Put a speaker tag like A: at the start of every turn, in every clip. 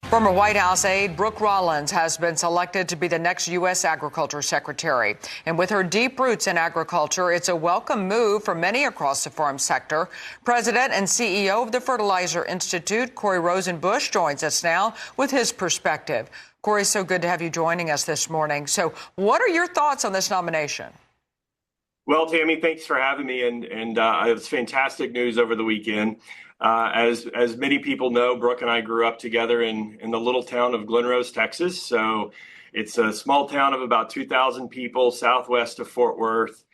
A: Former White House aide Brooke Rollins has been selected to be the next U.S. Agriculture Secretary. And with her deep roots in agriculture, it's a welcome move for many across the farm sector. President and CEO of the Fertilizer Institute, Rosenbusch, joins us now with his perspective. Corey, so good to have you joining us this morning. So what are your thoughts on this nomination?
B: Well, Tammy, thanks for having me. And it was fantastic news over the weekend. As many people know, Brooke and I grew up together in the little town of Glen Rose, Texas. So it's a small town of about 2,000 people southwest of Fort Worth.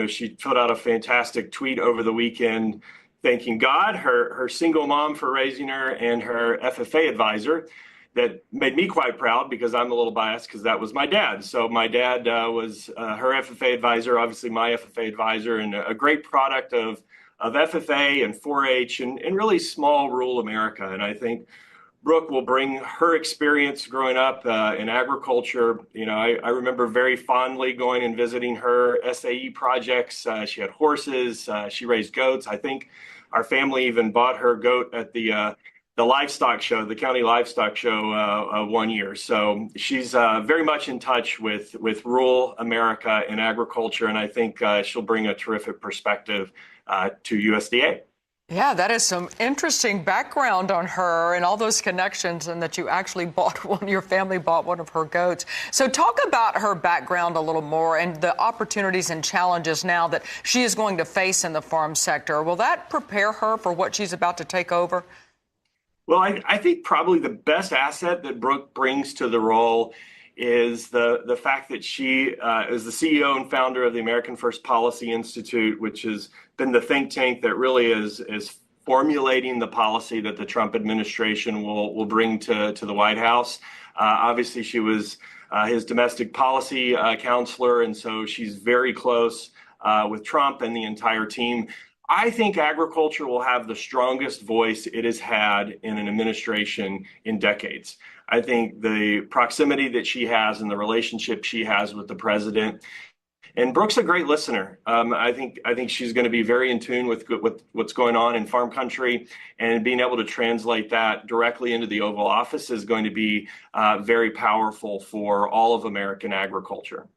B: She put out a fantastic tweet over the weekend thanking God, her single mom for raising her, and her FFA advisor. That made me quite proud because I'm a little biased because that was my dad. So my dad was her FFA advisor, obviously my FFA advisor, and a great product of FFA and 4-H and really small rural America. And I think Brooke will bring her experience growing up in agriculture. I remember very fondly going and visiting her SAE projects. She had horses, she raised goats. I think our family even bought her goat at the livestock show, the county livestock show, one year. So she's very much in touch with rural America and agriculture, and I think she'll bring a terrific perspective to USDA.
A: Yeah, that is some interesting background on her and all those connections, and that you actually your family bought one of her goats. So talk about her background a little more and the opportunities and challenges now that she is going to face in the farm sector. Will that prepare her for what she's about to take over?
B: Well, I think probably the best asset that Brooke brings to the role is the fact that she is the CEO and founder of the American First Policy Institute, which has been the think tank that really is formulating the policy that the Trump administration will bring to the White House. Obviously, she was his domestic policy counselor, and so she's very close with Trump and the entire team. I think agriculture will have the strongest voice it has had in an administration in decades. I think the proximity that she has and the relationship she has with the president, and Brooke's a great listener. I think she's going to be very in tune with what's going on in farm country, and being able to translate that directly into the Oval Office is going to be very powerful for all of American agriculture.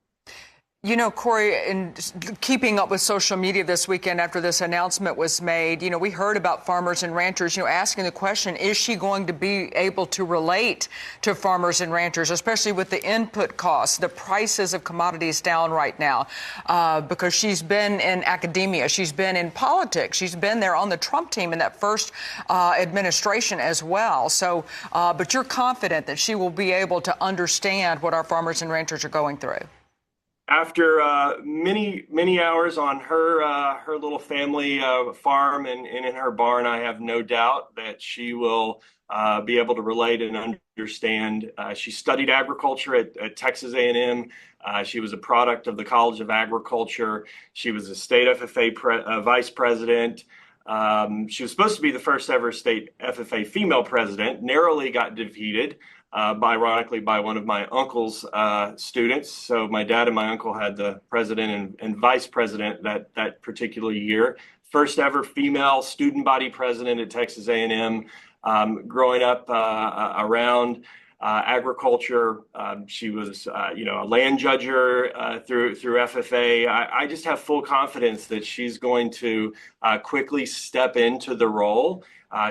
A: You know, Corey, in keeping up with social media this weekend after this announcement was made, we heard about farmers and ranchers, asking the question, is she going to be able to relate to farmers and ranchers, especially with the input costs, the prices of commodities down right now, because she's been in academia, she's been in politics, she's been there on the Trump team in that first administration as well. So, but you're confident that she will be able to understand what our farmers and ranchers are going through?
B: After many hours on her little family farm and in her barn, I have no doubt that she will be able to relate and understand. She studied agriculture at Texas A&M. She was a product of the College of Agriculture. She was a state FFA vice president. She was supposed to be the first ever state FFA female president, narrowly got defeated. Ironically, by one of my uncle's students. So my dad and my uncle had the president and vice president that particular year. First ever female student body president at Texas A&M. Growing up around agriculture, she was a land judger through FFA. I just have full confidence that she's going to quickly step into the role.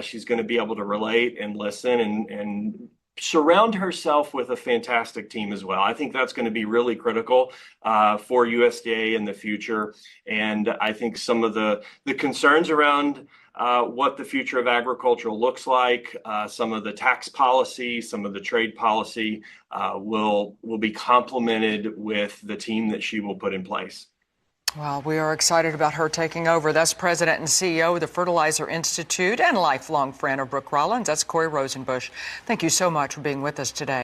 B: She's going to be able to relate and listen and surround herself with a fantastic team as well. I think that's going to be really critical for USDA in the future. And I think some of the concerns around what the future of agriculture looks like, some of the tax policy, some of the trade policy will be complemented with the team that she will put in place.
A: Well, we are excited about her taking over. That's President and CEO of the Fertilizer Institute and lifelong friend of Brooke Rollins. That's Corey Rosenbusch. Thank you so much for being with us today.